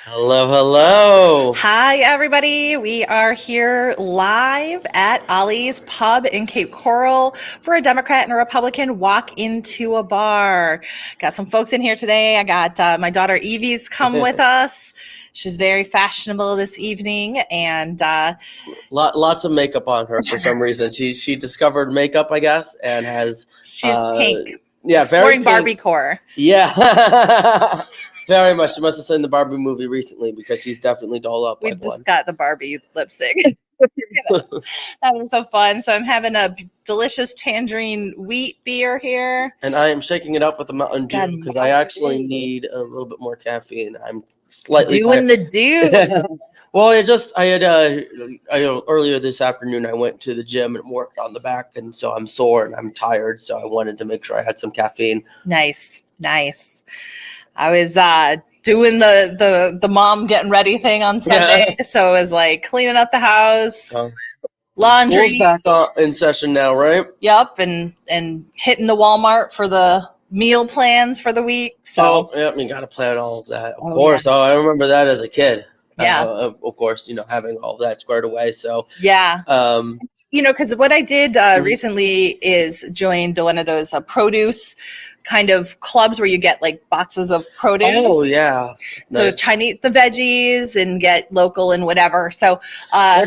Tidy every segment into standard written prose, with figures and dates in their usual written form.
Hello, hello. Hi, everybody. We are here live at Ollie's Pub in Cape Coral for a Democrat and a Republican walk into a bar. Got some folks in here today. I got my daughter Evie's come with us. She's very fashionable this evening, and Lots of makeup on her for some reason. She discovered makeup, I guess, and has she's uh pink, yeah, very exploring Barbie pink. core. Yeah. Very much. She must have seen the Barbie movie recently because she's definitely dolled up We like just one. got the Barbie lipstick. That was so fun. So I'm having a delicious tangerine wheat beer here. And I am shaking it up with a Mountain Got Dew because I actually need a little bit more caffeine. I'm slightly doing tired. the do. Well, I had earlier this afternoon I went to the gym and worked on the back, and so I'm sore and I'm tired. So I wanted to make sure I had some caffeine. Nice, nice. I was doing the mom getting ready thing on Yeah. Sunday, so it was like cleaning up the house, Uh, School's laundry. back in session now, right? Yep, and hitting the Walmart for the meal plans for the week. Oh, So, yep, you got to plan all of that. Of oh yeah, course. Oh, I remember that as a kid. yeah, Of course, having all of that squared away. So, yeah. um, Because what I did mhm. recently is joined one of those produce kind of clubs where you get like boxes of Oh, produce. yeah. So Nice. try to eat the veggies and get local and whatever. So uh,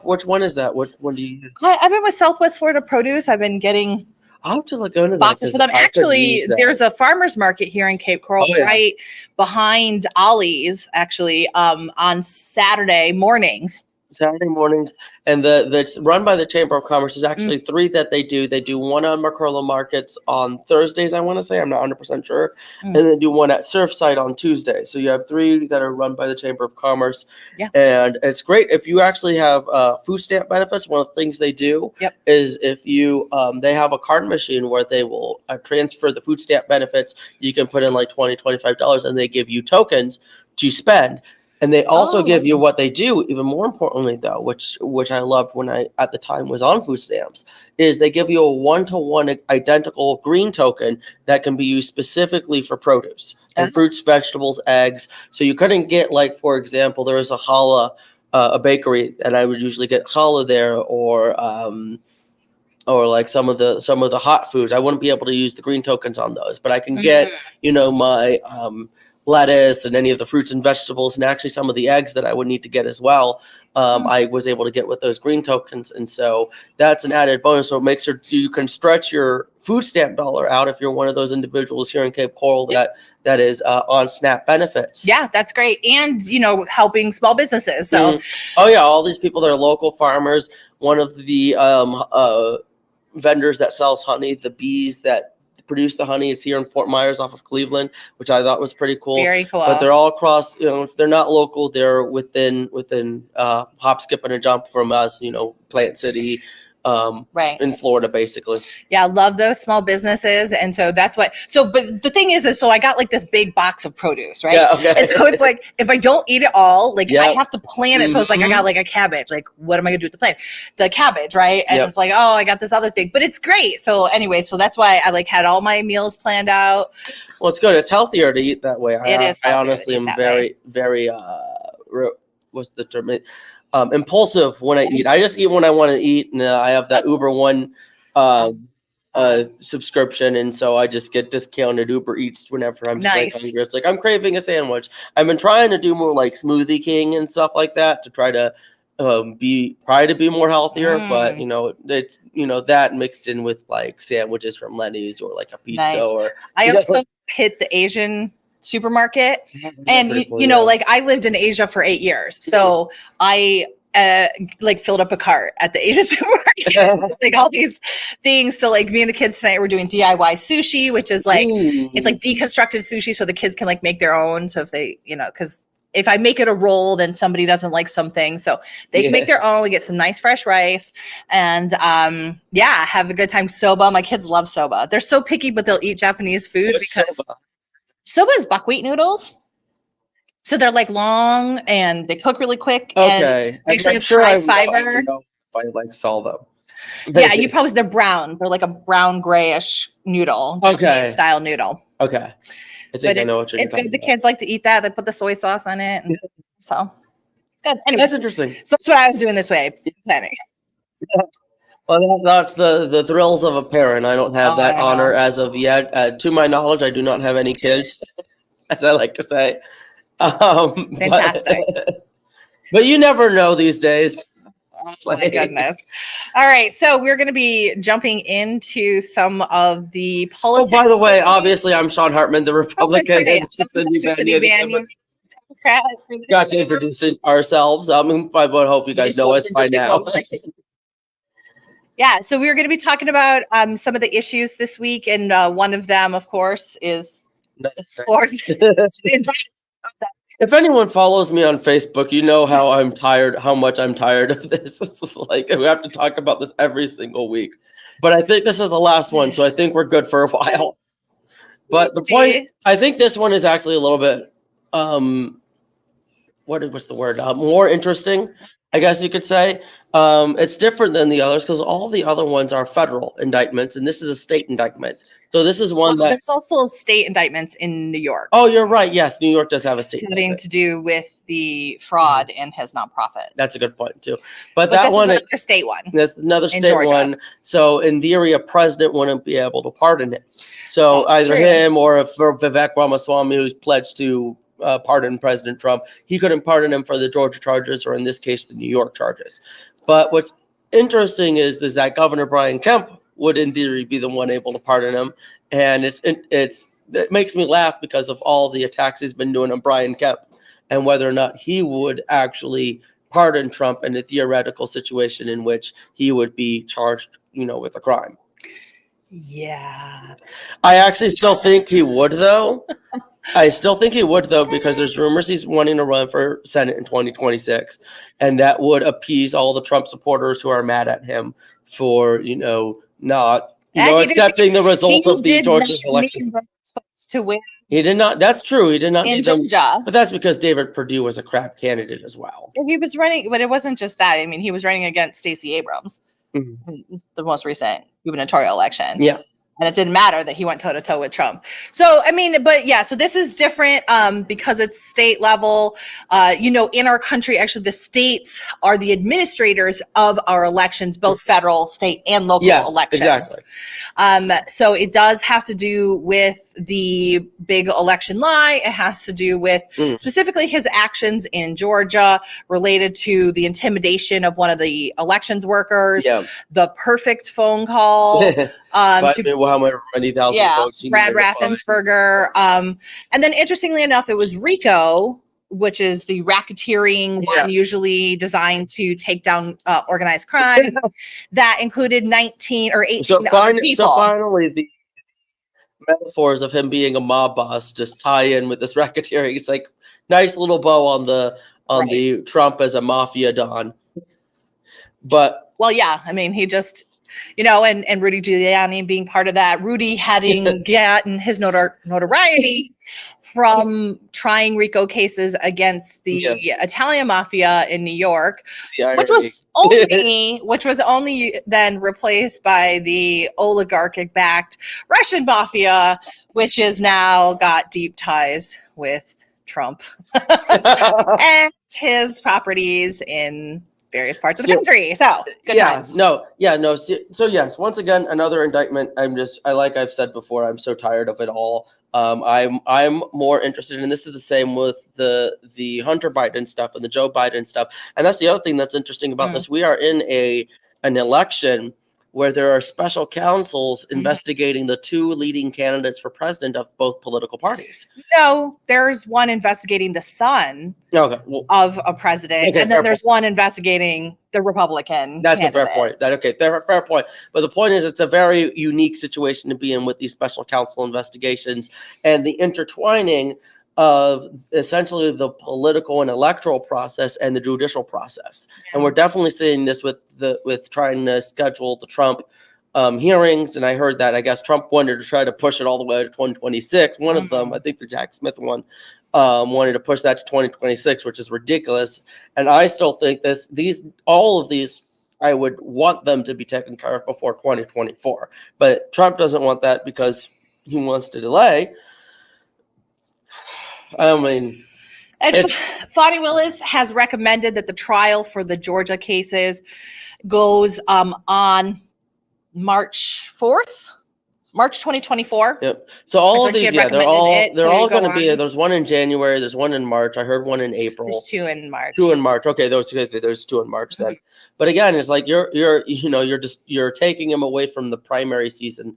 Which one is that? Which one do you use? I've been with Southwest Florida Produce. I've been getting I'll have to look into that boxes for because them. I could Actually, use that. there's a farmer's market here in Cape Oh, Coral yeah. right behind Ollie's, actually, on Saturday mornings. Saturday mornings, and that's run by the Chamber of Commerce. There's Mm, actually three that they do. They do one on McCurlough Markets on Thursdays, I want to say. I'm not 100% sure. mm, And then do one at Surfside on Tuesday. So you have three that are run by the Chamber of Commerce. yeah. And it's great if you actually have food stamp benefits. One of the things they do Yep. is if you, they have a card machine where they will transfer the food stamp benefits. You can put in like $20, $25, and they give you tokens to spend. And they also Oh, give you what they do, even more importantly, though, which I loved when I at the time was on food stamps, is they give you a one-to-one identical green token that can be used specifically for produce and fruits, vegetables, eggs. So you couldn't get, like, for example, there was a challah, a bakery, and I would usually get challah there, or like some of the hot foods. I wouldn't be able to use the green tokens on those, but I can get, my lettuce and any of the fruits and vegetables, and actually some of the eggs that I would need to get as well. I was able to get with those green tokens, and so that's an added bonus. So it makes sure you can stretch your food stamp dollar out if you're one of those individuals here in Cape Coral that is on SNAP benefits. yeah, that's great. And, helping small businesses. So, Mhm. Oh yeah, all these people that are local farmers. One of the vendors that sells honey, the bees that produce the honey, is here in Fort Myers off of Cleveland, which I thought was pretty cool. very cool. But they're all across, if they're not local, they're within hop, skip, and a jump from us, Plant City, Right. in Florida, basically. Yeah, I love those small businesses. And so but the thing is so I got like this big box of produce, right? Yeah, okay. And so it's like, if I don't eat it all, like I Yep. have to plan it. So it's like, I got like a cabbage. Like, what am I gonna do with the cabbage, right? And Yep. it's like, oh, I got this other thing, but it's great. So anyway, so that's why I like had all my meals planned out. Well, it's good. It's healthier to eat that way. It is I healthier to honestly eat am that way. very, very, what's the term? Impulsive when I eat. I just eat when I want to eat, and I have that Uber One uh, subscription, and so I just get discounted Uber Eats whenever I'm just like Nice. hungry. It's like I'm craving a sandwich. I've been trying to do more like Smoothie King and stuff like that to try to be more healthier, but it's that mixed in with like sandwiches from Lenny's or like a pizza Nice. or I also hit the Asian supermarket, and pretty cool, yeah. like I lived in Asia for 8 years, so I like filled up a cart at the Asian supermarket, like all these things. So like me and the kids tonight, we're doing DIY sushi, which is like it's like deconstructed sushi, so the kids can like make their own. So if they, because if I make it a roll, then somebody doesn't like something, so they can make their own. We get some nice fresh rice, and yeah, have a good time. Soba, my kids love soba. They're so picky, but they'll eat Japanese food What's because soba? soba is buckwheat noodles. So they're like long and they cook really quick. And Okay, they actually I'm have sure high I fiber. know if I like saw them. Yeah, you they're brown. They're like a brown grayish noodle, Japanese Okay, style noodle. okay. I think I But know what you're it's talking good. The about. kids like to eat that. They put the soy sauce on it. And so good. Anyway, That's interesting. so that's what I was doing this way, planning. Well, that's the thrills of a parent. I don't have Oh, that I honor know. as of yet. To my knowledge, I do not have any kids, as I like to say. Fantastic. But you never know these days. Oh my goodness. All right. So we're going to be jumping into some of the politics. Oh, by the way, obviously, I'm Sean Hartman, the Republican. Okay. And Cindy Vanier, the Democrat. Democrat. Gotcha, introducing ourselves. I would hope you guys know us by now. Yeah, so we're going to be talking about some of the issues this week, and one of them, of course, is If anyone follows me on Facebook, you know how much I'm tired of this. This is like we have to talk about this every single week. But I think this is the last one, so I think we're good for a while. But the point, I think this one is actually a little bit, what's the word? More interesting, I guess you could say. It's different than the others because all the other ones are federal indictments, and this is a state indictment. So this is one there's also state indictments in New York. Oh, you're right. Yes, New York does have a state having indictment. to do with the fraud in his nonprofit. That's a good point too. But that this one is another state one. That's another state Georgia. one. So in theory, a president wouldn't be able to pardon it. So either true. him or if Vivek Ramaswamy, who's pledged to pardon President Trump, he couldn't pardon him for the Georgia charges, or in this case, the New York charges. But what's interesting is that Governor Brian Kemp would, in theory, be the one able to pardon him, and it makes me laugh because of all the attacks he's been doing on Brian Kemp and whether or not he would actually pardon Trump in a theoretical situation in which he would be charged, with a crime. Yeah. I actually still think he would, though. Because there's rumors he's wanting to run for Senate in 2026, and that would appease all the Trump supporters who are mad at him for, not accepting the results of the Georgia election. To win. He did not. That's true. He did not in Georgia. But that's because David Perdue was a crap candidate as well. He was running, but it wasn't just that. I mean, he was running against Stacey Abrams, the most recent gubernatorial election. Yeah. And it didn't matter that he went toe to toe with Trump. So, I mean, but yeah, so this is different because it's state level. In our country, actually, the states are the administrators of our elections, both federal, state, and local elections. Exactly. So it does have to do with the big election lie. It has to do with specifically his actions in Georgia related to the intimidation of one of the elections workers, the perfect phone call. How many thousand votes? Brad Raffensperger. And then interestingly enough, it was RICO, which is the racketeering one usually designed to take down organized crime, that included 19 or 18 other people. So finally, the metaphors of him being a mob boss just tie in with this racketeering. It's like nice little bow on the Trump as a mafia don. But well, yeah, I mean, he just. And Rudy Giuliani being part of that. Rudy having gotten his notoriety from trying RICO cases against the Italian mafia in New York, which was only then replaced by the oligarchic-backed Russian mafia, which has now got deep ties with Trump and his properties in various parts of the country. So good times. No. So yes, once again, another indictment. Like I've said before, I'm so tired of it all. I'm more interested, and this is the same with the Hunter Biden stuff and the Joe Biden stuff. And that's the other thing that's interesting about this. We are in an election where there are special counsels investigating the two leading candidates for president of both political parties. No, there's one investigating the son of a president, and then there's one investigating the Republican That's candidate. A fair point. Fair point. But the point is, it's a very unique situation to be in with these special counsel investigations and the intertwining of essentially the political and electoral process and the judicial process. And we're definitely seeing this with trying to schedule the Trump hearings. And I heard that, I guess, Trump wanted to try to push it all the way to 2026. One of them, I think the Jack Smith one, wanted to push that to 2026, which is ridiculous. And I still think all of these, I would want them to be taken care of before 2024. But Trump doesn't want that because he wants to delay. I mean, it's Fani Willis has recommended that the trial for the Georgia cases goes on March 4th, March 2024. Yep. So all of That's when she these, had they're recommended it they're to all go going to be. on. There's one in January. There's one in March. I heard one in April. There's two in March. Two in March. Okay, there's two in March then. But again, it's like you're taking him away from the primary season,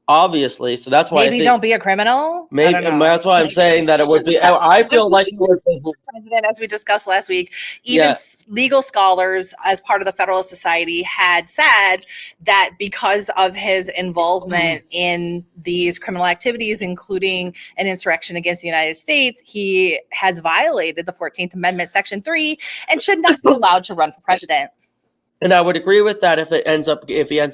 obviously. So that's why Maybe I think don't be a criminal. maybe I don't know. that's why I'm saying that it would be. I feel like it would be, president, as we discussed last week, even legal scholars, as part of the Federalist Society, had said that because of his involvement in these criminal activities, including an insurrection against the United States, he has violated the 14th Amendment, Section 3, and should not be allowed to run for president. And I would agree with that if he ends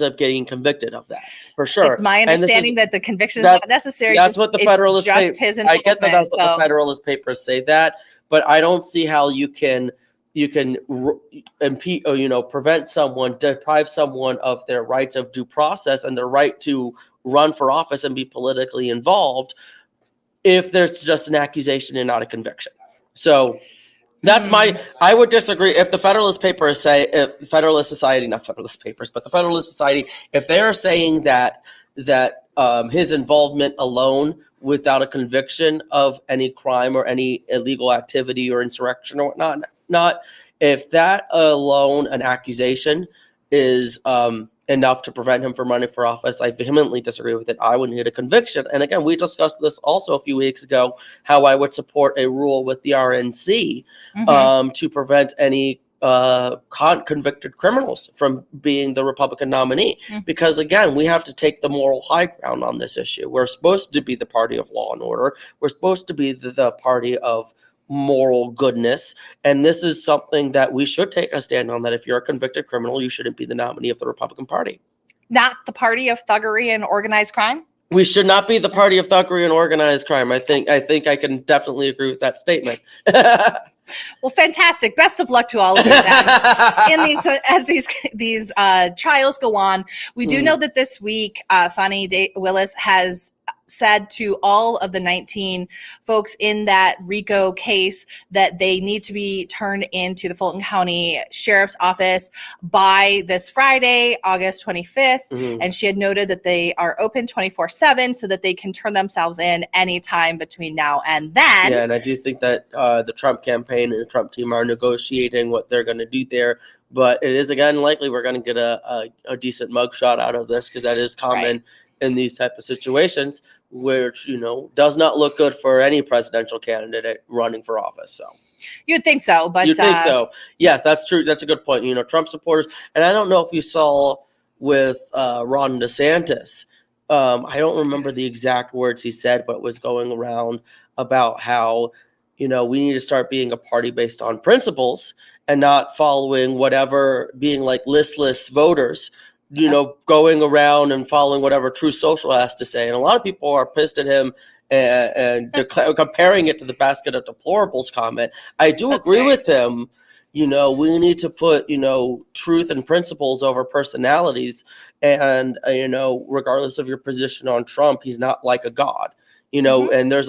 up getting convicted of that, for sure. It's my understanding that the conviction is not necessary. That's what the Federalist Papers. I get that that's what the Federalist Papers say that, but I don't see how you can impede or prevent someone, deprive someone of their rights of due process and their right to run for office and be politically involved if there's just an accusation and not a conviction. So. That's I would disagree if the Federalist Papers say, if Federalist Society, not Federalist Papers, but the Federalist Society, if they're saying that his involvement alone without a conviction of any crime or any illegal activity or insurrection or whatnot, if that alone, an accusation is enough to prevent him from running for office, I vehemently disagree with it. I would need a conviction. And again, we discussed this also a few weeks ago, how I would support a rule with the RNC to prevent any convicted criminals from being the Republican nominee. Because again, we have to take the moral high ground on this issue. We're supposed to be the party of law and order. We're supposed to be the party of moral goodness, and this is something that we should take a stand on, that if you're a convicted criminal, you shouldn't be the nominee of the Republican Party. Not the party of thuggery and organized crime? We should not be the party of thuggery and organized crime. I think I can definitely agree with that statement. Well, fantastic. Best of luck to all of you then. As these trials go on. We do know that this week, Fani Willis has said to all of the 19 folks in that RICO case that they need to be turned into the Fulton County Sheriff's Office by this Friday, August 25th. And she had noted that they are open 24/7 so that they can turn themselves in anytime between now and then. Yeah, and I do think that the Trump campaign and the Trump team are negotiating what they're going to do there. But it is, again, likely we're going to get a decent mugshot out of this, because that is common in these type of situations, which does not look good for any presidential candidate running for office. So you'd think so, but you'd think so. Yes, that's true. That's a good point. Trump supporters, and I don't know if you saw with Ron DeSantis. I don't remember the exact words he said, but it was going around about how we need to start being a party based on principles and not following whatever, being like listless voters. Going around and following whatever True Social has to say. And a lot of people are pissed at him and comparing it to the basket of deplorables comment. I do agree with him. We need to put, truth and principles over personalities. And, regardless of your position on Trump, he's not like a god. And there is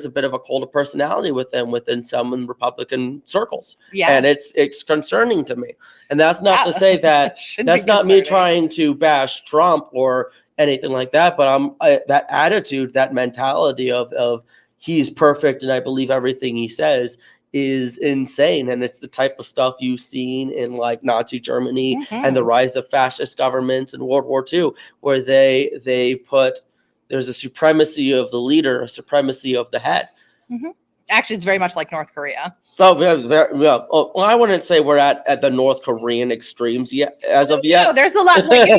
a bit of a cult of personality with him within some in Republican circles. Yeah. And it's concerning to me. And that's not to say that that's not me trying to bash Trump or anything like that, but that attitude, that mentality of he's perfect and I believe everything he says is insane. And it's the type of stuff you've seen in like Nazi Germany and the rise of fascist governments in World War II, where they put there's a supremacy of the leader, a supremacy of the head. Actually, it's very much like North Korea. Oh, yeah. Well, I wouldn't say we're at the North Korean extremes yet, as of yet. No, there's a lot. Like,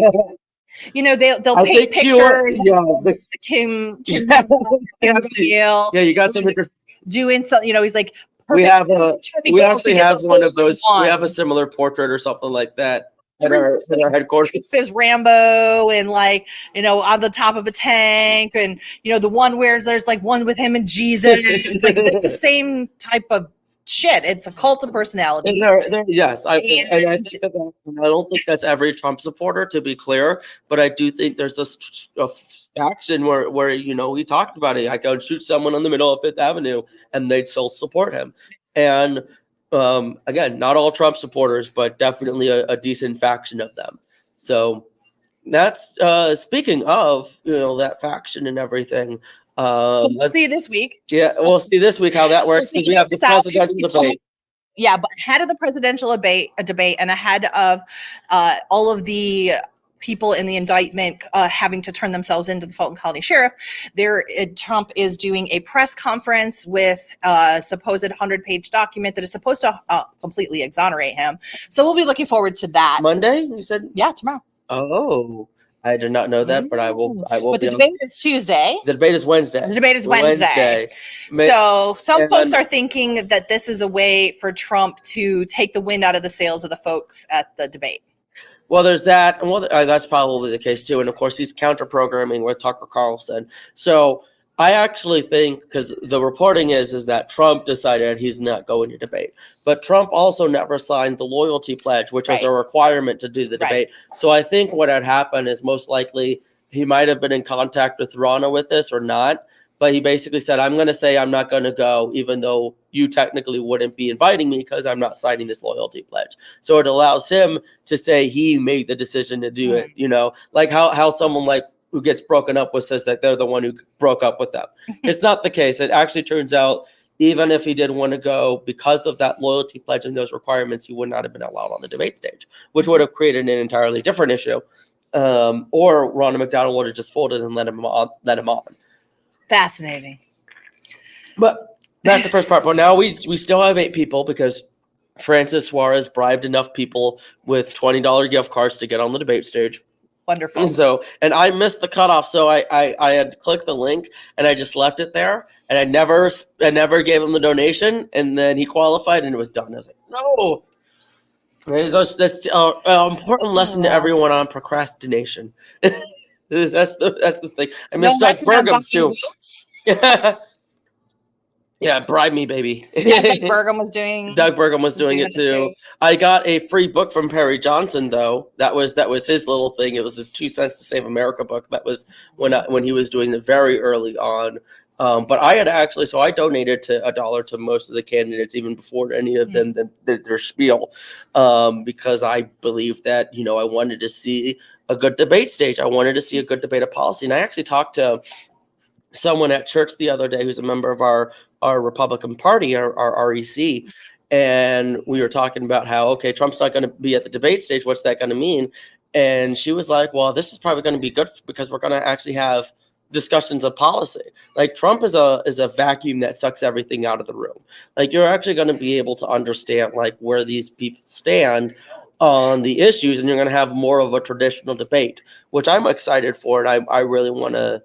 they'll paint pictures. Kim you got some pictures. Doing something. He's like. We actually have one of those. We have a similar portrait or something like that. At our headquarters. It says Rambo and on the top of a tank, and the one where there's like one with him and Jesus. It's the same type of shit, it's a cult of personality. Yes, I think that, I don't think that's every Trump supporter, to be clear, but I do think there's this faction where he talked about it. I go and shoot someone in the middle of Fifth Avenue, and they'd still support him. And again, not all Trump supporters, but definitely a decent faction of them. So that's speaking of that faction and everything. We'll see this week. Yeah, we'll see this week how that works. We have the presidential debate. Yeah, but ahead of the presidential debate and ahead of all of the people in the indictment having to turn themselves into the Fulton County Sheriff, Trump is doing a press conference with a supposed 100-page document that is supposed to completely exonerate him. So we'll be looking forward to that. Monday, you said? Yeah, tomorrow. Oh, I did not know that, but I will. But the debate is Tuesday. The debate is Wednesday. The debate is Wednesday. So some folks are thinking that this is a way for Trump to take the wind out of the sails of the folks at the debate. Well, there's that, and that's probably the case too. And of course, he's counter-programming with Tucker Carlson. So I actually think, because the reporting is that Trump decided he's not going to debate, but Trump also never signed the loyalty pledge, which was a requirement to do the debate. So I think what had happened is most likely he might have been in contact with Rana with this or not, but he basically said, I'm going to say I'm not going to go, even though you technically wouldn't be inviting me because I'm not signing this loyalty pledge. So it allows him to say he made the decision to do it, like how someone like who gets broken up with says that they're the one who broke up with them. It's not the case. It actually turns out, even if he did want to go, because of that loyalty pledge and those requirements, he would not have been allowed on the debate stage, which would have created an entirely different issue. Or Ronald McDonald would have just folded and let him on. Fascinating. But that's the first part. But now we still have 8 people because Francis Suarez bribed enough people with $20 gift cards to get on the debate stage. Wonderful. So, and I missed the cutoff, so I had clicked the link and I just left it there, and I never gave him the donation, and then he qualified and it was done. I was like, no. That's an important lesson to everyone on procrastination. That's the thing. I miss Doug Burgum's too. Yeah, bribe me, baby. Yeah, Doug Burgum was doing it too. I got a free book from Perry Johnson, though. That was his little thing. It was his 2 cents to Save America book. That was when he was doing it very early on. But I had actually, so I donated to $1 to most of the candidates, even before any of them did their spiel, because I believe that I wanted to see a good debate stage. I wanted to see a good debate of policy, and I actually talked to someone at church the other day who's a member of our Republican Party, our REC, and we were talking about how, okay, Trump's not going to be at the debate stage. What's that going to mean? And she was like, well, this is probably going to be good because we're going to actually have discussions of policy. Like, Trump is a vacuum that sucks everything out of the room. Like, you're actually going to be able to understand like where these people stand on the issues, and you're going to have more of a traditional debate, which I'm excited for, and I really want to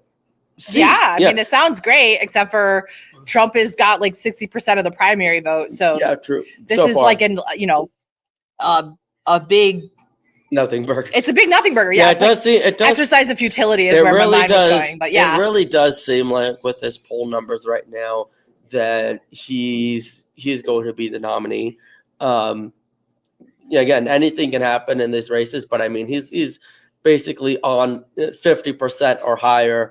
see. I mean, it sounds great, except for Trump has got like 60% of the primary vote. So yeah, true. This is like a big nothing burger. It's a big nothing burger. Yeah, it does seem. It does. Exercise of futility is where my mind was going. But yeah, it really does seem like with his poll numbers right now that he's going to be the nominee. Again, anything can happen in these races, but I mean, he's basically on 50% or higher,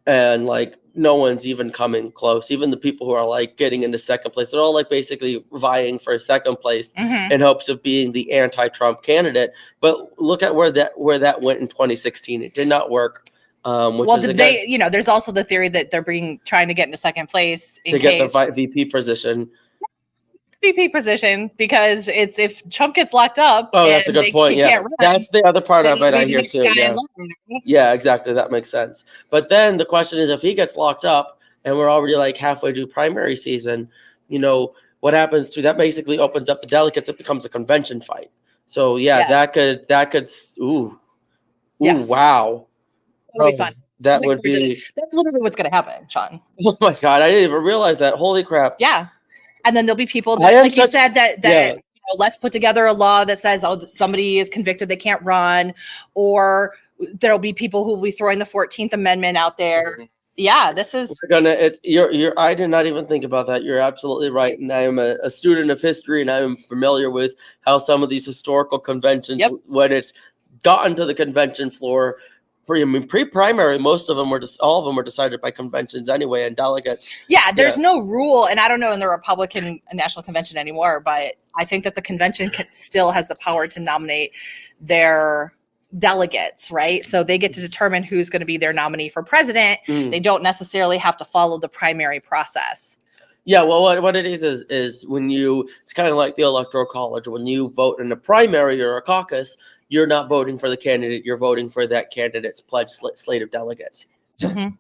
and like no one's even coming close. Even the people who are like getting into second place, they're all like basically vying for second place in hopes of being the anti-Trump candidate. But look at where that went in 2016. It did not work. There's also the theory that they're trying to get into second place to get the VP position. Because it's if Trump gets locked up. Oh, that's a good point. Yeah, that's the other part of it I hear too. Yeah, exactly. That makes sense. But then the question is, if he gets locked up and we're already like halfway through primary season, what happens to that? Basically opens up the delegates. It becomes a convention fight. So that could. Ooh, wow. That'll be fun. That would be. That's literally what's going to happen, Sean. Oh my God, I didn't even realize that. Holy crap. Yeah. And then there'll be people that, like you said, that let's put together a law that says, somebody is convicted, they can't run, or there'll be people who will be throwing the 14th Amendment out there. Yeah, this is We're gonna. It's you're. I did not even think about that. You're absolutely right, and I am a student of history, and I am familiar with how some of these historical conventions, Yep. when it's gotten to the convention floor, pre-primary, most of them were just all of them were decided by conventions anyway, and delegates. Yeah, there's no rule, and I don't know in the Republican National Convention anymore, but I think that the convention still has the power to nominate their delegates, right? So they get to determine who's going to be their nominee for president. They don't necessarily have to follow the primary process. Yeah, well, what it is when you, it's kind of like the Electoral College. When you vote in a primary or a caucus, you're not voting for the candidate, you're voting for that candidate's pledged slate of delegates. And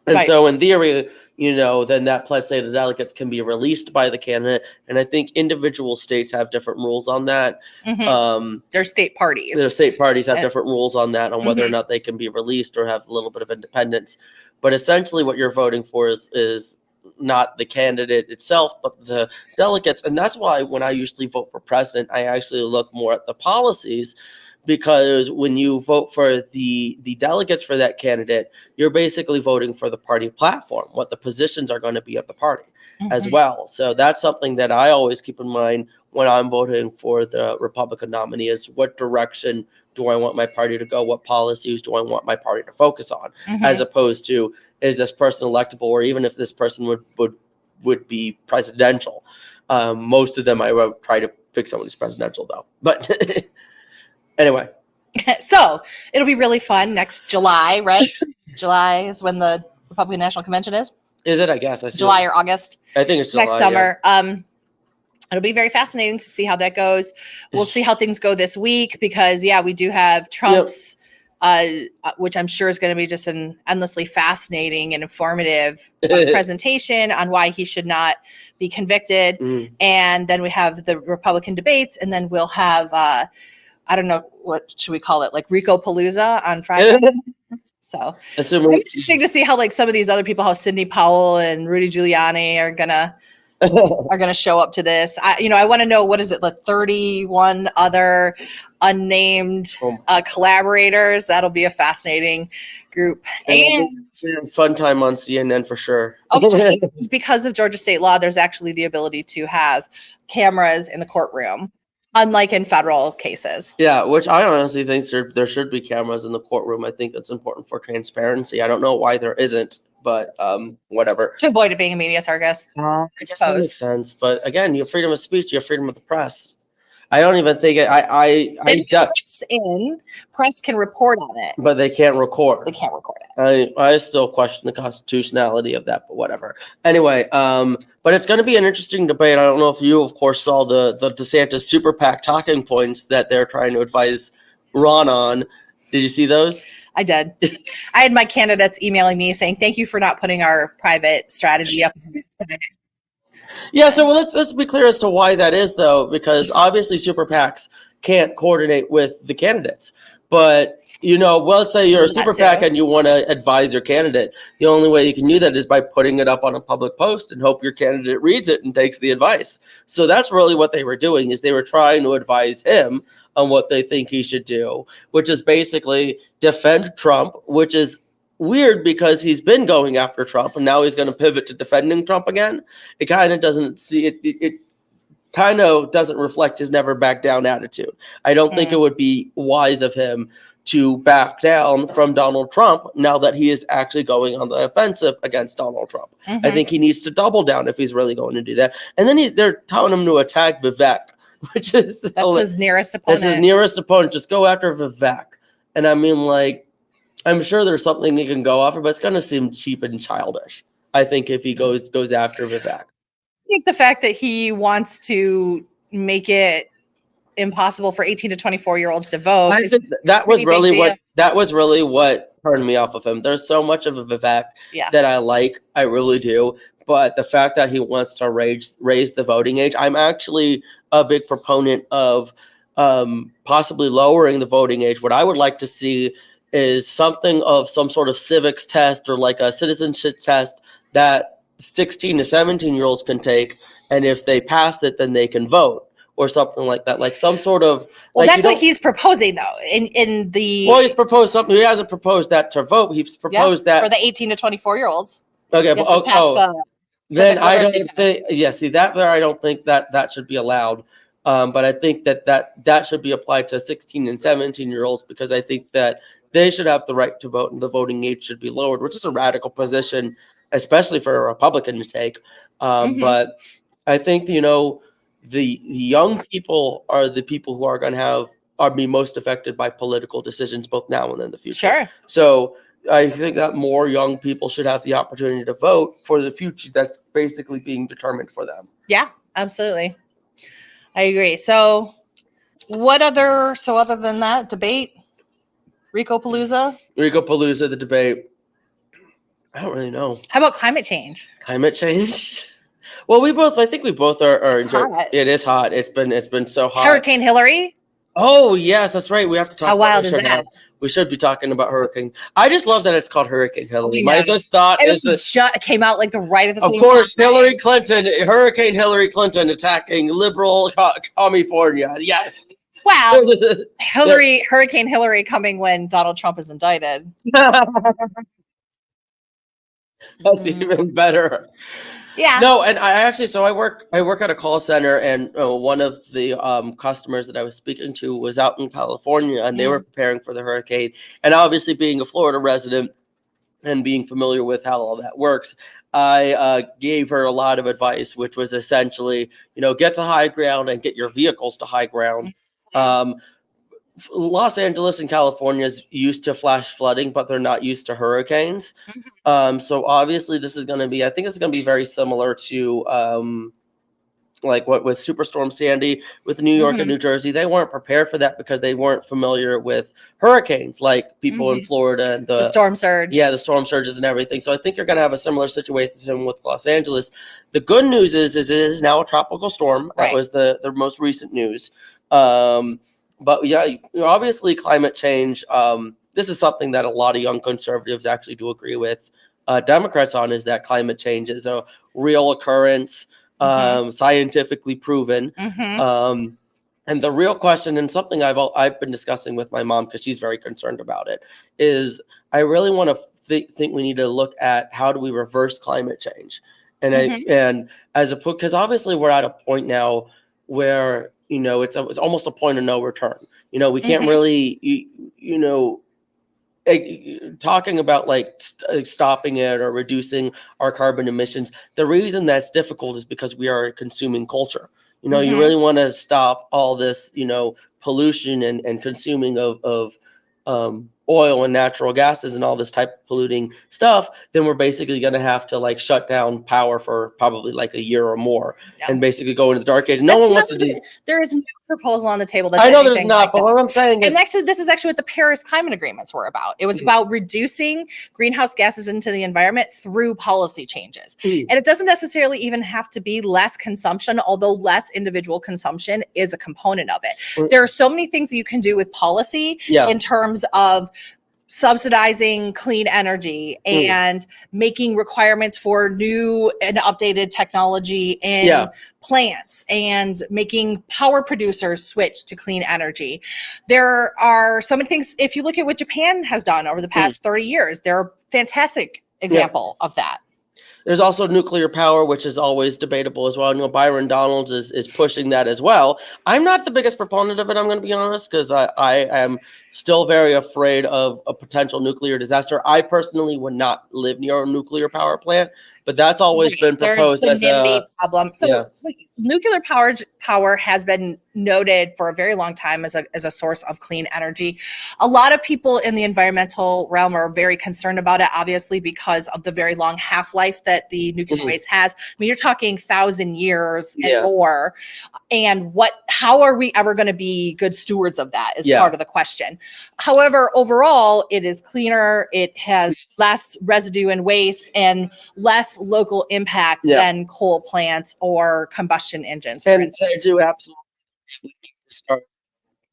Right. so in theory, then that pledged slate of delegates can be released by the candidate. And I think individual states have different rules on that. Their state parties. Their state parties have different rules on that, on whether or Mhm. not they can be released or have a little bit of independence. But essentially what you're voting for is not the candidate itself, but the delegates. And that's why when I usually vote for president, I actually look more at the policies, because when you vote for the delegates for that candidate, you're basically voting for the party platform, what the positions are going to be of the party as well. So that's something that I always keep in mind when I'm voting for the Republican nominee, is what direction do I want my party to go? What policies do I want my party to focus on? As opposed to, is this person electable, or even if this person would be presidential. Most of them I would try to pick someone who's presidential though. But anyway. So it'll be really fun next July, right? July is when the Republican National Convention is. Is it? I guess I see. July or August. I think it's July, next summer. Yeah. It'll be very fascinating to see how that goes. We'll see how things go this week, because we do have Trump's, which I'm sure is going to be just an endlessly fascinating and informative presentation on why he should not be convicted. And then we have the Republican debates, and then we'll have I don't know, what should we call it? Like Rico Palooza on Friday. So it's interesting to see how some of these other people, how Sidney Powell and Rudy Giuliani are gonna show up to this. I want to know, what is it, 31 other unnamed collaborators. That'll be a fascinating group. And fun time on CNN for sure. Because of Georgia state law, there's actually the ability to have cameras in the courtroom, unlike in federal cases. Yeah, which I honestly think there should be cameras in the courtroom. I think that's important for transparency. I don't know why there isn't, but whatever. To avoid it being a media circus, I suppose. That makes sense. But again, you have freedom of speech, you have freedom of the press. I don't even think press can report on it, but they can't record. They can't record it. I still question the constitutionality of that, but whatever. Anyway, but it's going to be an interesting debate. I don't know if you, of course, saw the DeSantis super PAC talking points that they're trying to advise Ron on. Did you see those? I did. I had my candidates emailing me saying, "Thank you for not putting our private strategy up." Yeah, so let's be clear as to why that is, though, because obviously super PACs can't coordinate with the candidates. But, let's say you're a super PAC and you want to advise your candidate. The only way you can do that is by putting it up on a public post and hope your candidate reads it and takes the advice. So that's really what they were doing, is they were trying to advise him on what they think he should do, which is basically defend Trump, which is weird because he's been going after Trump and now he's going to pivot to defending Trump again. It kind of doesn't see it. It kind of doesn't reflect his never back down attitude. I don't think it would be wise of him to back down from Donald Trump now that he is actually going on the offensive against Donald Trump. I think he needs to double down if he's really going to do that. And then they're telling him to attack Vivek, which is his nearest opponent. That's his nearest opponent. Just go after Vivek. And I mean, I'm sure there's something he can go after, but it's going to seem cheap and childish, I think, if he goes after Vivek. I think the fact that he wants to make it impossible for 18 to 24-year-olds to vote. That was really what turned me off of him. There's so much of a Vivek that I like. I really do. But the fact that he wants to raise the voting age, I'm actually a big proponent of possibly lowering the voting age. What I would like to see is something of some sort of civics test or like a citizenship test that 16 to 17-year-olds can take. And if they pass it, then they can vote. or something like that, like some sort of. Well, like, that's what he's proposing, though. In the Well, he's proposed something. He hasn't proposed that to vote. He's proposed for that. the 18 to 24-year-olds. Okay, You but have to pass then physical I don't literacy test. think. Yeah, see that there, I don't think that should be allowed. But I think that should be applied to 16 and 17-year-olds, because I think that they should have the right to vote, and the voting age should be lowered, which is a radical position, especially for a Republican to take. But I think the young people are the people who are going to be most affected by political decisions, both now and in the future. Sure. So I think that more young people should have the opportunity to vote for the future that's basically being determined for them. Yeah, absolutely. I agree. So other than that debate, Rico Palooza, the debate. I don't really know. How about climate change? Climate change. Well, I think we both are enjoying. Hot. It is hot. It's been so hot. Hurricane Hillary. Oh yes, that's right. We have to talk. How about wild is that? We should be talking about Hurricane. I just love that it's called Hurricane Hillary. My first thought is that it came out like right at the same of course, time. Hurricane Hillary Clinton attacking liberal California. Yes. Wow. Hurricane Hillary coming when Donald Trump is indicted. That's even better. Yeah. No, and I work at a call center, and one of the customers that I was speaking to was out in California, and they were preparing for the hurricane. And obviously, being a Florida resident and being familiar with how all that works, I gave her a lot of advice, which was essentially, get to high ground and get your vehicles to high ground. Los Angeles and California is used to flash flooding, but they're not used to hurricanes. So obviously this is going to be, I think it's going to be very similar to like what with Superstorm Sandy with New York and New Jersey. They weren't prepared for that because they weren't familiar with hurricanes like people in Florida and the storm surge. Yeah, the storm surges and everything. So I think you're going to have a similar situation with Los Angeles. The good news is it is now a tropical storm. That was the most recent news. But yeah, obviously climate change, this is something that a lot of young conservatives actually do agree with Democrats on, is that climate change is a real occurrence, scientifically proven. And the real question, and something I've been discussing with my mom because she's very concerned about it, is I really want to think we need to look at how do we reverse climate change, and because obviously we're at a point now where it's almost a point of no return. We can't really talking about like stopping it or reducing our carbon emissions. The reason that's difficult is because we are a consuming culture. You really want to stop all this, pollution and consuming of oil and natural gases and all this type of polluting stuff, then we're basically going to have to like shut down power for probably like a year or more and basically go into the dark age. No one wants to do. There is no proposal on the table. I know there's not, but what I'm saying is, and this is actually what the Paris climate agreements were about. It was about reducing greenhouse gases into the environment through policy changes. And it doesn't necessarily even have to be less consumption, although less individual consumption is a component of it. There are so many things that you can do with policy in terms of subsidizing clean energy and making requirements for new and updated technology in plants and making power producers switch to clean energy. There are so many things. If you look at what Japan has done over the past 30 years, they're a fantastic example of that. There's also nuclear power, which is always debatable as well. Byron Donalds is pushing that as well. I'm not the biggest proponent of it, I'm going to be honest, because I am still very afraid of a potential nuclear disaster. I personally would not live near a nuclear power plant, but that's always been proposed as a problem. So nuclear power has been noted for a very long time as a source of clean energy. A lot of people in the environmental realm are very concerned about it, obviously, because of the very long half-life that the nuclear waste has. I mean, you're talking 1,000 years and more. And how are we ever going to be good stewards of that is part of the question. However, overall, it is cleaner. It has less residue and waste and less local impact than coal plants or combustion engines. For instance. I do absolutely start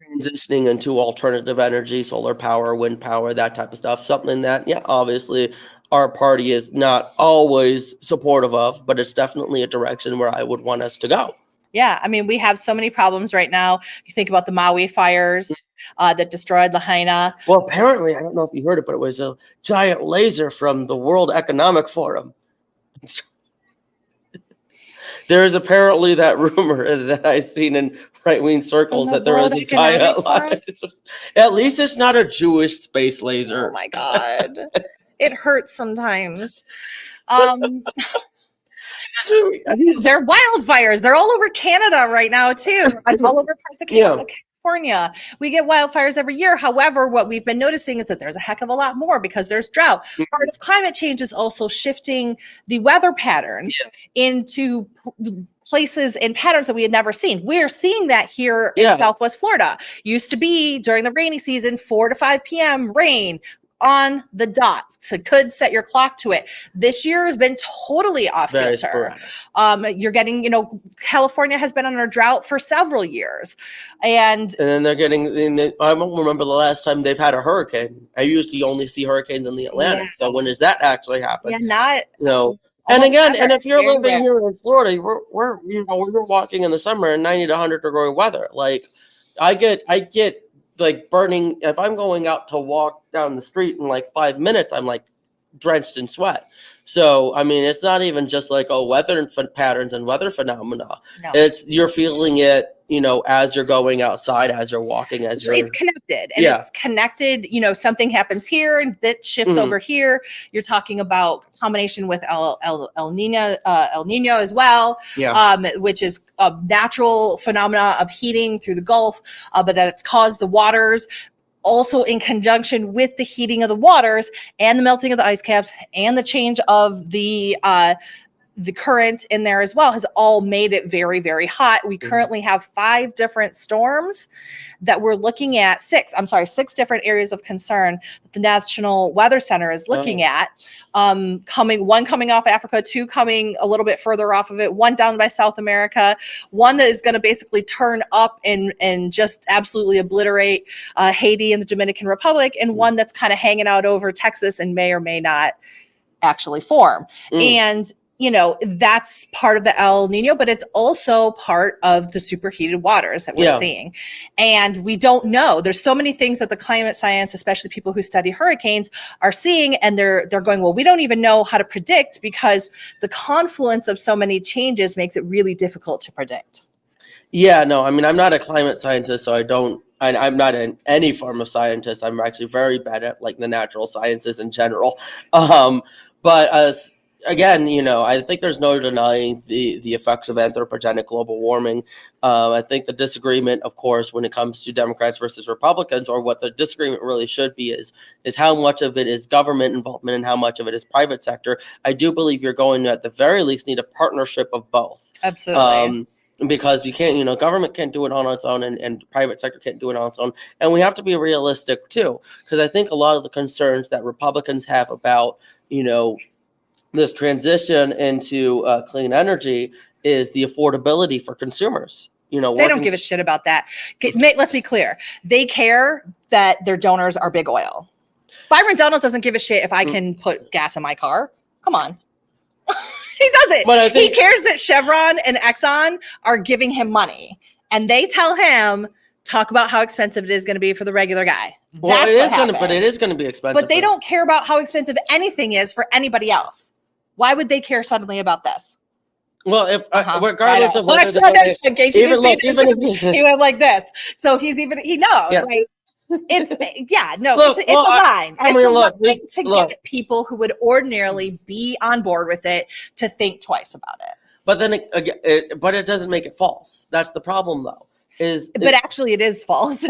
transitioning into alternative energy, solar power, wind power, that type of stuff. Something that, obviously our party is not always supportive of, but it's definitely a direction where I would want us to go. Yeah, I mean, we have so many problems right now. You think about the Maui fires that destroyed Lahaina. Well, apparently, I don't know if you heard it, but it was a giant laser from the World Economic Forum. There is apparently that rumor that I've seen in right-wing circles that there is a giant laser. At least it's not a Jewish space laser. Oh my God. It hurts sometimes. They're wildfires. They're all over Canada right now, too. All over parts of California. We get wildfires every year. However, what we've been noticing is that there's a heck of a lot more because there's drought. Part of climate change is also shifting the weather patterns into places and patterns that we had never seen. We're seeing that here in Southwest Florida. Used to be during the rainy season, 4 to 5 p.m. rain on the dot. So could set your clock to it. This year has been totally off kilter. You're getting, California has been under drought for several years. And then they're getting, I don't remember the last time they've had a hurricane. I usually only see hurricanes in the Atlantic. So when does that actually happen? Yeah, and again, and if you're living here in Florida, we're walking in the summer in 90 to 100 degree weather. Like I get like burning. If I'm going out to walk down the street in like 5 minutes, I'm like drenched in sweat. So, I mean, it's not even just like, weather patterns and weather phenomena. No. It's, you're feeling it, as you're going outside, as you're walking, it's connected. And it's connected, something happens here and that shifts over here. You're talking about combination with El Nino as well, which is a natural phenomena of heating through the Gulf, but that it's caused the waters. Also in conjunction with the heating of the waters and the melting of the ice caps and the change of the current in there as well has all made it very, very hot. We currently have 5 different storms that we're looking at, 6 different areas of concern that the National Weather Center is looking at. One coming off Africa, 2 coming a little bit further off of it, 1 down by South America, 1 that is going to basically turn up and just absolutely obliterate Haiti and the Dominican Republic, and 1 that's kind of hanging out over Texas and may or may not actually form. And that's part of the El Nino, but it's also part of the superheated waters that we're seeing. And we don't know. There's so many things that the climate science, especially people who study hurricanes, are seeing, and they're going, well, we don't even know how to predict because the confluence of so many changes makes it really difficult to predict. Yeah, no, I mean, I'm not a climate scientist, so I'm not any form of scientist. I'm actually very bad at like the natural sciences in general. But as again, I think there's no denying the effects of anthropogenic global warming. I think the disagreement, of course, when it comes to Democrats versus Republicans, or what the disagreement really should be is how much of it is government involvement and how much of it is private sector. I do believe you're going to, at the very least, need a partnership of both. Absolutely. Because you can't, government can't do it on its own, and private sector can't do it on its own. And we have to be realistic too, because I think a lot of the concerns that Republicans have about, this transition into clean energy is the affordability for consumers. They don't give a shit about that. Let's be clear. They care that their donors are big oil. Byron Donalds doesn't give a shit if I can put gas in my car. Come on. He doesn't. But he cares that Chevron and Exxon are giving him money, and they tell him, talk about how expensive it is going to be for the regular guy. Well, it is going to be expensive. But they don't care about how expensive anything is for anybody else. Why would they care suddenly about this? Well, if regardless of whether he went like this, so he knows. Yeah. Right? It's a line. It's a line to get people who would ordinarily be on board with it to think twice about it. But then but it doesn't make it false. That's the problem, though. But actually, it is false.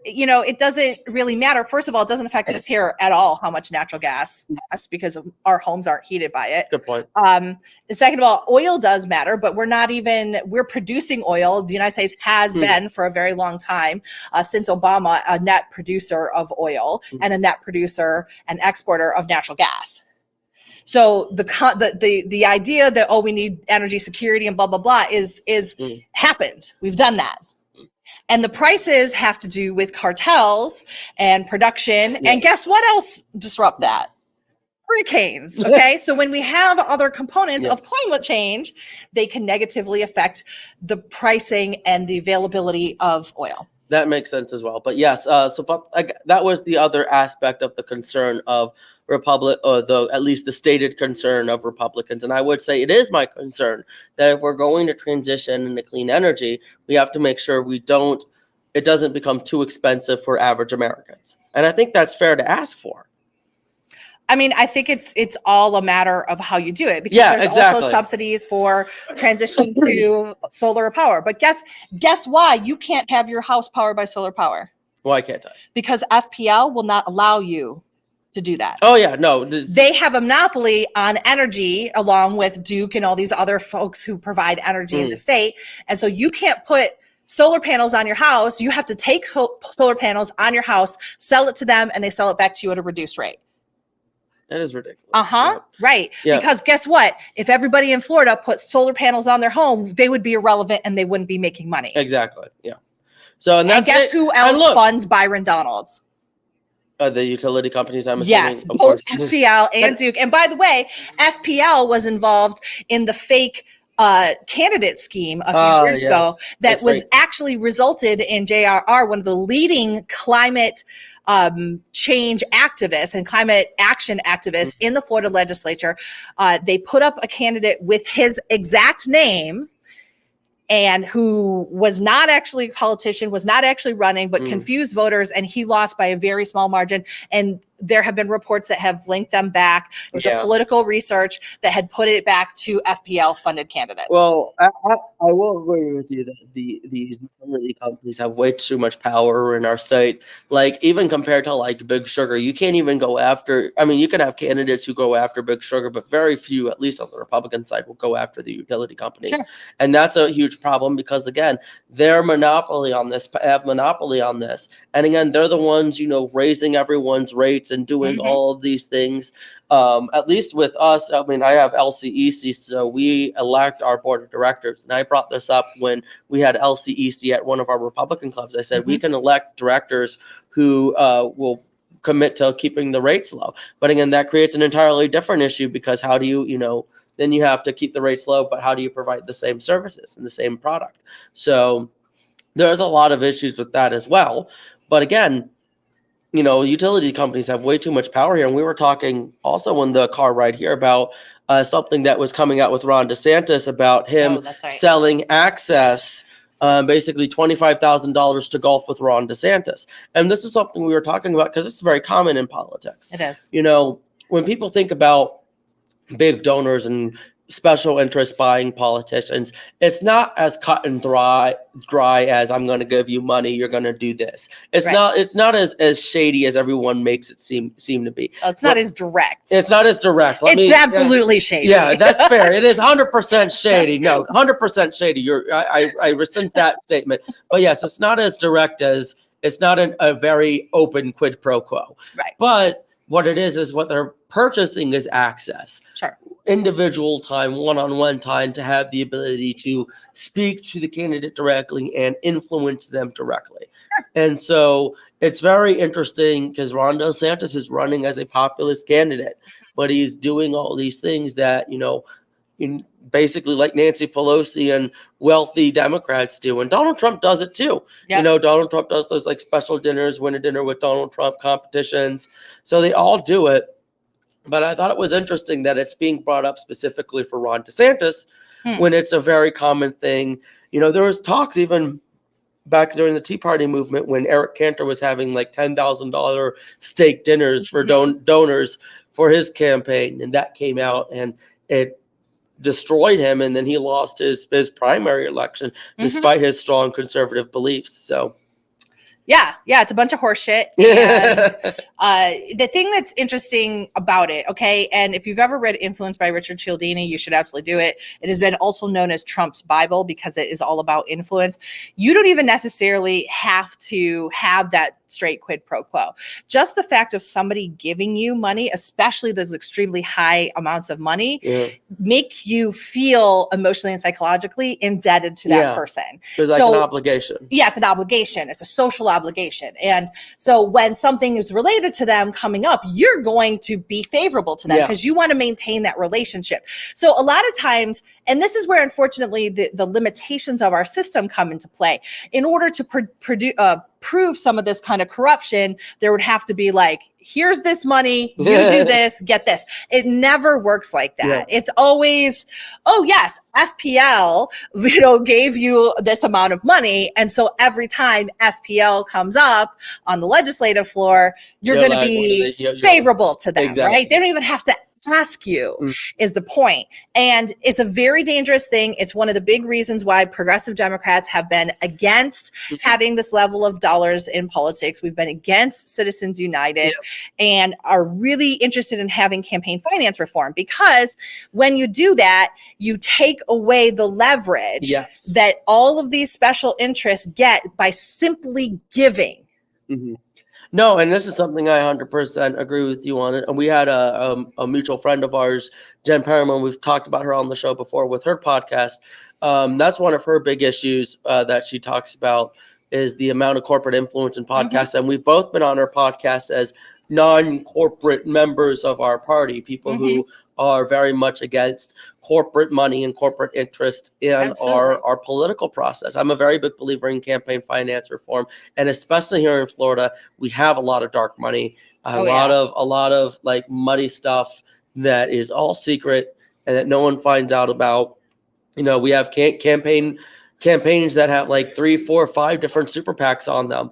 It doesn't really matter. First of all, it doesn't affect us here at all how much natural gas costs because our homes aren't heated by it. Good point. Second of all, oil does matter, but we're producing oil. The United States has been for a very long time, since Obama, a net producer of oil and a net producer and exporter of natural gas. So the idea that, we need energy security and blah, blah, blah is happened. We've done that. And the prices have to do with cartels and production. Yeah. And guess what else disrupt that? hurricanes. Okay. So when we have other components Yeah. of climate change, they can negatively affect the pricing and the availability of oil. That makes sense as well. But yes, that was the other aspect of the concern of at least the stated concern of Republicans. And I would say it is my concern that if we're going to transition into clean energy, we have to make sure it doesn't become too expensive for average Americans. And I think that's fair to ask for. I mean, I think it's all a matter of how you do it, because Yeah, there's exactly. also subsidies for transition to solar power. But guess why you can't have your house powered by solar power? Why can't I? Because FPL will not allow you to do that. Oh yeah, no. They have a monopoly on energy, along with Duke and all these other folks who provide energy in the state. And so you can't put solar panels on your house. You have to take solar panels on your house, sell it to them, and they sell it back to you at a reduced rate. That is ridiculous. Yeah. Right. Yeah. Because guess what? If everybody in Florida put solar panels on their home, they would be irrelevant and they wouldn't be making money. Exactly. Yeah. So and guess who else funds Byron Donalds? The utility companies, I'm assuming. Yes, both FPL and Duke. And by the way, FPL was involved in the fake candidate scheme a few years ago that was actually resulted in JRR, one of the leading climate change activists and climate action activists in the Florida legislature. They put up a candidate with his exact name, and who was not actually a politician, was not actually running, but confused voters, and he lost by a very small margin. And there have been reports that have linked them back. It was a political research that had put it back to FPL-funded candidates. Well, I will agree with you that these utility companies have way too much power in our state. Like, even compared to like Big Sugar, you can't even go after. I mean, you can have candidates who go after Big Sugar, but very few, at least on the Republican side, will go after the utility companies. Sure. And that's a huge problem because, again, they're monopoly on this, have monopoly on this. And again, they're the ones, raising everyone's rates and doing all of these things. At least with us, I mean, I have LCEC, so we elect our board of directors. And I brought this up when we had LCEC at one of our Republican clubs. I said, we can elect directors who will commit to keeping the rates low. But again, that creates an entirely different issue because how do you, then you have to keep the rates low, but how do you provide the same services and the same product? So there's a lot of issues with that as well. But again, utility companies have way too much power here. And we were talking also on the car ride here about something that was coming out with Ron DeSantis about him selling access, basically $25,000 to golf with Ron DeSantis. And this is something we were talking about because it's very common in politics. It is. When people think about big donors and special interest buying politicians, it's not as cut and dry as I'm going to give you money, you're going to do this. It's not as shady as everyone makes it seem to be. It's not as direct. It's not as direct. It's absolutely shady. Yeah, that's fair. It is 100% shady. No, 100% shady. I rescind that statement. But yes, it's not as direct as it's not a very open quid pro quo. Right. But what it is what they're purchasing is access. Sure. Individual time, one-on-one time to have the ability to speak to the candidate directly and influence them directly. Sure. And so it's very interesting because Ron DeSantis is running as a populist candidate, but he's doing all these things that, basically like Nancy Pelosi and wealthy Democrats do. And Donald Trump does it too. Yep. Donald Trump does those like special dinners, win a dinner with Donald Trump competitions. So they all do it. But I thought it was interesting that it's being brought up specifically for Ron DeSantis when it's a very common thing. There was talks even back during the Tea Party movement when Eric Cantor was having like $10,000 steak dinners for donors for his campaign. And that came out and it destroyed him. And then he lost his primary election despite his strong conservative beliefs. So. Yeah, it's a bunch of horse shit. And the thing that's interesting about it, okay, and if you've ever read Influence by Richard Cialdini, you should absolutely do it. It has been also known as Trump's Bible because it is all about influence. You don't even necessarily have to have that straight quid pro quo. Just the fact of somebody giving you money, especially those extremely high amounts of money, make you feel emotionally and psychologically indebted to that person. There's like an obligation. Yeah, it's an obligation. It's a social obligation. And so when something is related to them coming up, you're going to be favorable to them because you want to maintain that relationship. So a lot of times, and this is where unfortunately the limitations of our system come into play. In order to prove some of this kind of corruption, there would have to be like, here's this money, you do this, get this. It never works like that. It's always, oh yes, FPL, gave you this amount of money. And so every time FPL comes up on the legislative floor, you're going to be favorable to them, right? They don't even have to ask you is the point. And it's a very dangerous thing. It's one of the big reasons why progressive Democrats have been against having this level of dollars in politics. We've been against Citizens United and are really interested in having campaign finance reform, because when you do that, you take away the leverage that all of these special interests get by simply giving. No, and this is something I 100% agree with you on it. And we had a mutual friend of ours, Jen Perriman. We've talked about her on the show before with her podcast. That's one of her big issues that she talks about is the amount of corporate influence in podcasts. And we've both been on her podcast as non-corporate members of our party, people who are very much against corporate money and corporate interest in our political process. I'm a very big believer in campaign finance reform, and especially here in Florida, we have a lot of dark money, a lot of like muddy stuff that is all secret and that no one finds out about. We have campaigns that have like 3, 4, 5 different super PACs on them,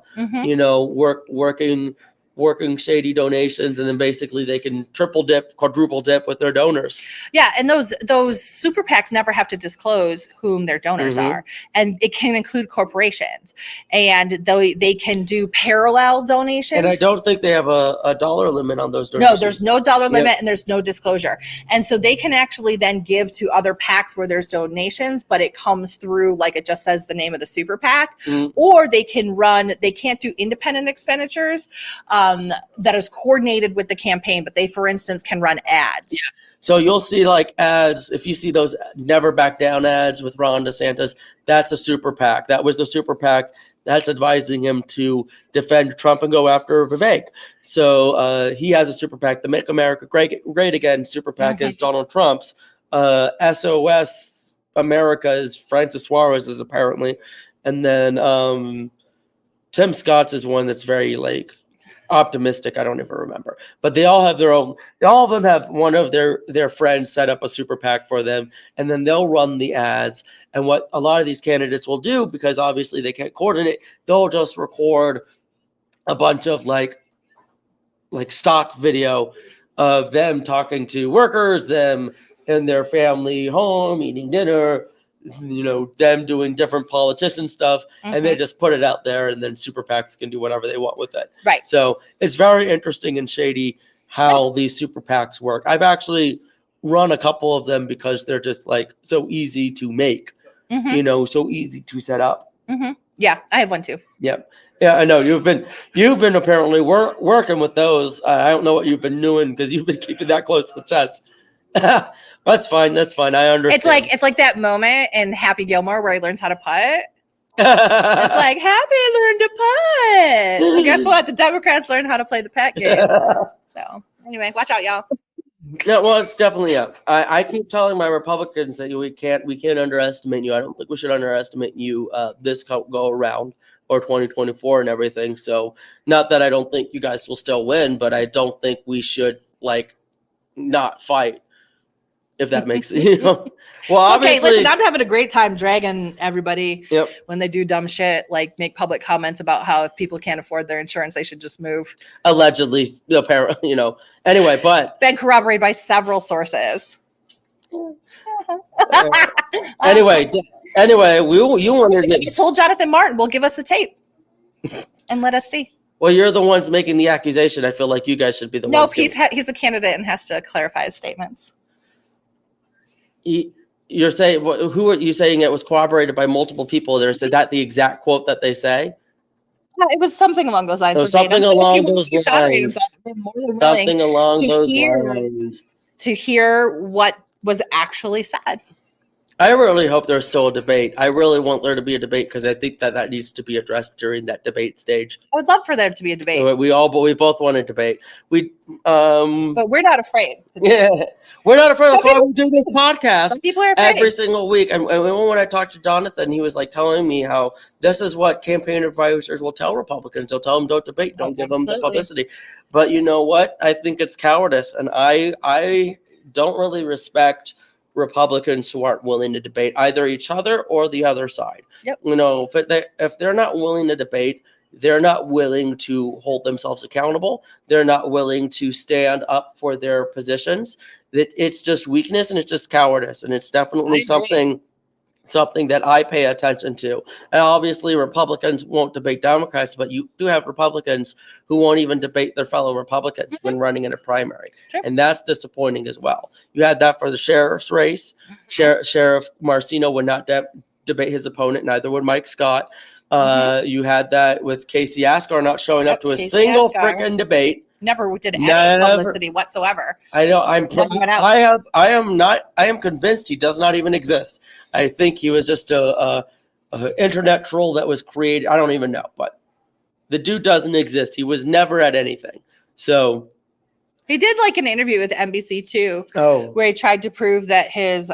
working shady donations, and then basically they can triple dip, quadruple dip with their donors. Yeah, and those super PACs never have to disclose whom their donors are, and it can include corporations, and they can do parallel donations. And I don't think they have a dollar limit on those donations. No, there's no dollar limit, and there's no disclosure, and so they can actually then give to other PACs where there's donations, but it comes through like it just says the name of the super PAC, or they can't do independent expenditures. That is coordinated with the campaign, but they, for instance, can run ads. So you'll see like ads, if you see those Never Back Down ads with Ron DeSantis, that's a super PAC. That was the super PAC that's advising him to defend Trump and go after Vivek. So he has a super PAC. The Make America Great Again super PAC is Donald Trump's. SOS America is Francis Suarez's apparently. And then Tim Scott's is one that's very like optimistic. I don't even remember, but they all have their own. All of them have one of their friends set up a super PAC for them, and then they'll run the ads. And what a lot of these candidates will do, because obviously they can't coordinate, they'll just record a bunch of like stock video of them talking to workers, them in their family home eating dinner, them doing different politician stuff, and they just put it out there, and then super PACs can do whatever they want with it. Right. So it's very interesting and shady how these super PACs work. I've actually run a couple of them because they're just like so easy to make, so easy to set up. Yeah, I have one too. Yeah, I know you've been apparently working with those. I don't know what you've been doing because you've been keeping that close to the chest. That's fine. I understand. It's like that moment in Happy Gilmore where he learns how to putt. It's like Happy learned to putt. And guess what? The Democrats learned how to play the putt game. So anyway, watch out, y'all. Yeah, well, it's definitely up. I keep telling my Republicans that we can't underestimate you. I don't think we should underestimate you this go around or 2024 and everything. So not that I don't think you guys will still win, but I don't think we should like not fight. If that makes Well, obviously. Okay, listen, I'm having a great time dragging everybody when they do dumb shit, like make public comments about how if people can't afford their insurance, they should just move. Allegedly, apparently, Anyway, but been corroborated by several sources. Anyway, you wanted to. You told Jonathan Martin, "Well, give us the tape and let us see." Well, you're the ones making the accusation. I feel like you guys should be the ones. Nope, he's the candidate and has to clarify his statements. You're saying who are you saying it was corroborated by multiple people? Is that the exact quote that they say? it was something along those lines. So something If along you want to those see Saturday lines. Exhausted, I'm more than willing Something along to those hear lines. to hear what was actually said. I really hope there's still a debate. I really want there to be a debate because I think that needs to be addressed during that debate stage. I would love for there to be a debate, We both want a debate. but we're not afraid. Yeah, we're not afraid. That's why we do this podcast Some people are every afraid. single week. And when I talked to Jonathan, he was like telling me how this is what campaign advisors will tell Republicans. They'll tell them don't debate, don't give them the Absolutely. publicity. But you know what? I think it's cowardice, and I don't really respect Republicans who aren't willing to debate either each other or the other side. Yep. You know, if they're not willing to debate, they're not willing to hold themselves accountable. They're not willing to stand up for their positions. That it's just weakness and it's just cowardice, and it's definitely something that I pay attention to. And obviously, Republicans won't debate Democrats, but you do have Republicans who won't even debate their fellow Republicans when running in a primary, and that's disappointing as well. You had that for the sheriff's race. Sheriff Marcino would not debate his opponent, neither would Mike Scott. You had that with Casey Asgar not showing up to a single freaking debate. Never did any publicity whatsoever. I know. I am convinced he does not even exist. I think he was just a internet troll that was created. I don't even know, but the dude doesn't exist. He was never at anything. So he did like an interview with NBC too, where he tried to prove that his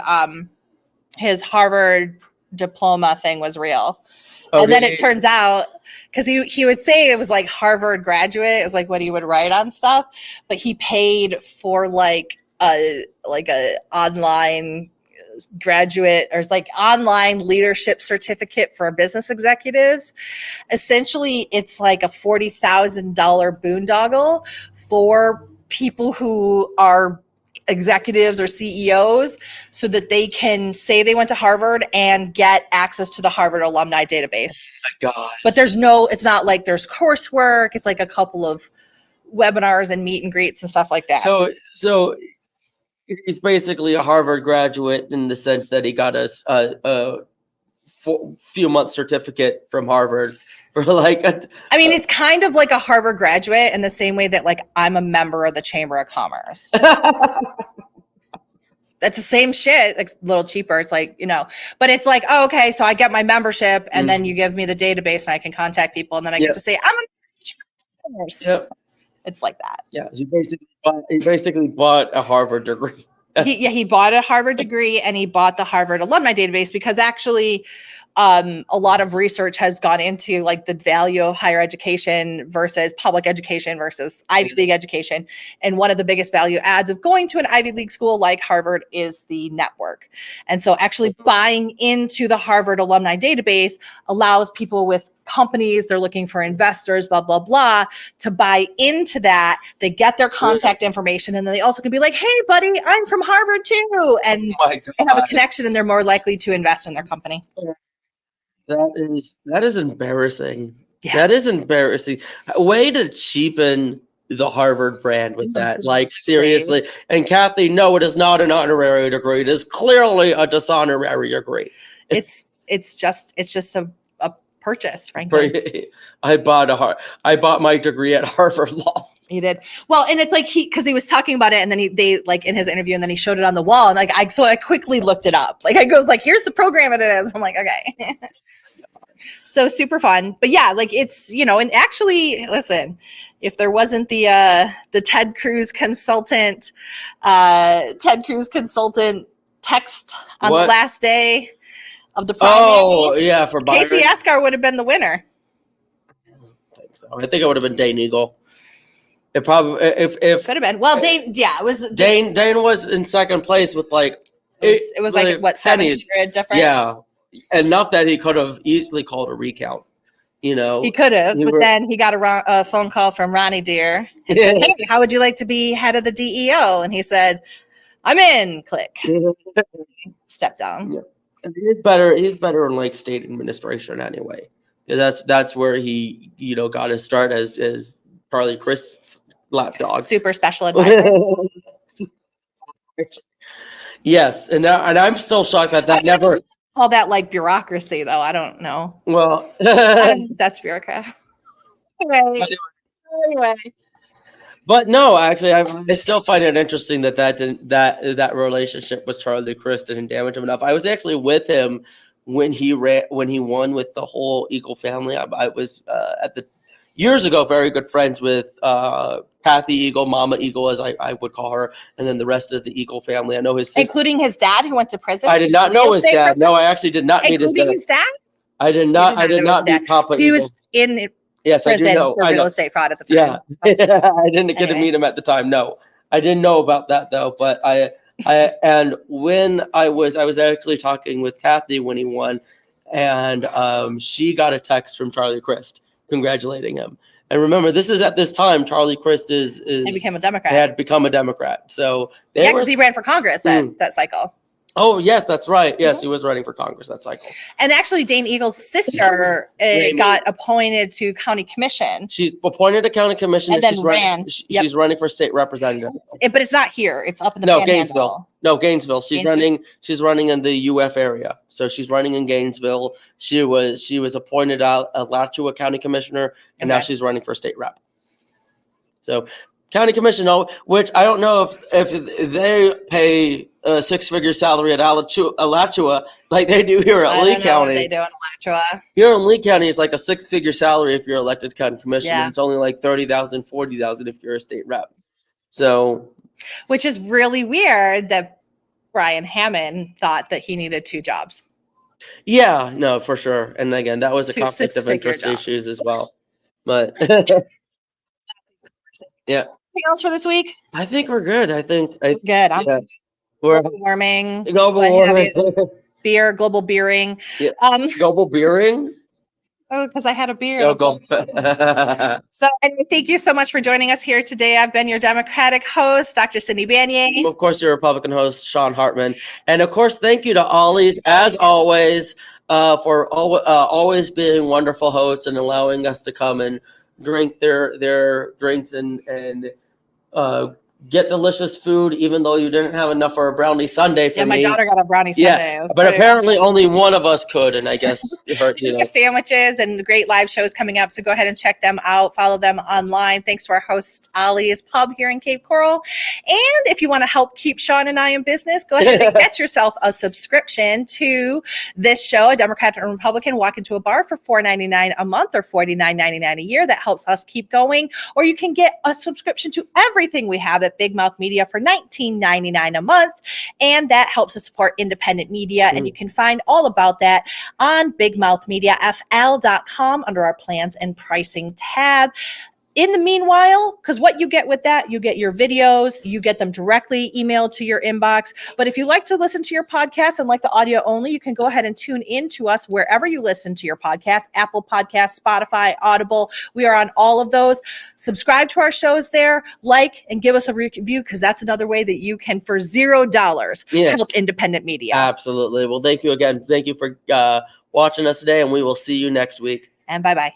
Harvard diploma thing was real. And then it turns out, because he would say it was like Harvard graduate, it was like what he would write on stuff, but he paid for like a online graduate, or it's like online leadership certificate for business executives. Essentially, it's like a $40,000 boondoggle for people who are executives or CEOs, so that they can say they went to Harvard and get access to the Harvard alumni database. Oh my God. But it's not like there's coursework. It's like a couple of webinars and meet and greets and stuff like that. So he's basically a Harvard graduate in the sense that he got a few month certificate from Harvard. He's kind of like a Harvard graduate in the same way that like I'm a member of the Chamber of Commerce. That's the same shit, like a little cheaper. It's like, but it's like, oh, okay, so I get my membership and then you give me the database and I can contact people and then I get to say, I'm a Commerce. Yep. It's like that. Yeah, he basically bought a Harvard degree. He bought a Harvard degree and he bought the Harvard alumni database because actually a lot of research has gone into like the value of higher education versus public education versus Ivy League education. And one of the biggest value adds of going to an Ivy League school like Harvard is the network. And so actually buying into the Harvard alumni database allows people with companies, they're looking for investors, blah, blah, blah, to buy into that. They get their contact information and then they also can be like, hey, buddy, I'm from Harvard too. And have a connection and they're more likely to invest in their company. That is embarrassing. Yeah. That is embarrassing. A way to cheapen the Harvard brand with that. Like, seriously. And Kathy, no, it is not an honorary degree. It is clearly a dishonorary degree. It's just a purchase, frankly. I bought my degree at Harvard Law. He did. Well, and it's like because he was talking about it and then they like in his interview and then he showed it on the wall and like I quickly looked it up. Like I goes like, here's the program and it is. I'm like, okay. So super fun. But yeah, like it's, and actually listen, if there wasn't the Ted Cruz consultant text on the last day of the primary. Oh, yeah, for Biden. Casey Asgar would have been the winner. I think so. I think it would have been Dane Eagle. It probably if could have been. Well, Dane, yeah, it was Dane was in second place with like it was like what 700 difference. Yeah, enough that he could have easily called a recount. He could have, but then he got a phone call from Ronnie Deere. And said, hey, how would you like to be head of the DEO? And he said, I'm in. Click. Step down. Yeah. He's better in like state administration anyway. That's where he got his start as Charlie Crist's lapdog. Super special advisor. Yes, and I'm still shocked that never all that like bureaucracy though. I don't know. Well, I don't think that's bureaucrat. Anyway. But no, actually, I still find it interesting that relationship with Charlie Crist didn't damage him enough. I was actually with him when he won with the whole Eagle family. I was at the years ago very good friends with Kathy Eagle, Mama Eagle, as I would call her, and then the rest of the Eagle family. I know his sister. Including his dad, who went to prison. I did not know his dad. Prison? No, I actually did not meet his dad. Including his dad. I did not. I did not meet Papa. He Eagle. was in. Yes, I do know. For real estate fraud at the time. Yeah, I didn't get to meet him at the time. No, I didn't know about that though. But and when I was actually talking with Kathy when he won, and she got a text from Charlie Crist congratulating him. And remember, this is at this time Charlie Crist he became a Democrat. Had become a Democrat. So because he ran for Congress that cycle. Oh, yes, that's right. Yes, he was running for Congress that cycle. And actually, Dane Eagle's sister got appointed to county commission. She's appointed to county commission and then she's ran. She's running for state representative. But it's not here. It's up in the Gainesville. No, Gainesville. She's running in the UF area. So she's running in Gainesville. She was appointed Alachua County Commissioner, and now she's running for state rep. So county commission, which I don't know if they pay a six-figure salary at Alachua like they do here at Lee County. They do in Alachua. Here in Lee County, it's like a six-figure salary if you're elected county commissioner. Yeah. It's only like $30,000, $40,000 if you're a state rep. So, which is really weird that Brian Hammond thought that he needed two jobs. Yeah, no, for sure. And again, that was a conflict of interest issues as well. But yeah. Anything else for this week? I think we're good. Good. We're global warming. Global warming. Beer, global beering. Yeah. Global beering? Oh, because I had a beer. So anyway, thank you so much for joining us here today. I've been your Democratic host, Dr. Cindy Banier. Of course, your Republican host, Sean Hartman. And of course, thank you to Ollie's, as always, for always being wonderful hosts and allowing us to come and drink their drinks and get delicious food, even though you didn't have enough for a brownie sundae for me. Yeah, my daughter got a brownie sundae. Yeah, but apparently only one of us could, and I guess it hurt. Sandwiches and great live shows coming up, so go ahead and check them out. Follow them online. Thanks to our host, Ollie's Pub here in Cape Coral. And if you want to help keep Sean and I in business, go ahead and get yourself a subscription to this show, a Democrat and Republican. Walk into a bar for $4.99 a month or $49.99 a year. That helps us keep going. Or you can get a subscription to everything we have at Big Mouth Media for $19.99 a month, and that helps us support independent media. And you can find all about that on bigmouthmediafl.com under our plans and pricing tab. In the meanwhile, because what you get with that, you get your videos, you get them directly emailed to your inbox. But if you like to listen to your podcast and like the audio only, you can go ahead and tune in to us wherever you listen to your podcast, Apple Podcasts, Spotify, Audible. We are on all of those. Subscribe to our shows there, like, and give us a review, because that's another way that you can, for $0, help independent media. Absolutely. Well, thank you again. Thank you for watching us today, and we will see you next week. And bye-bye.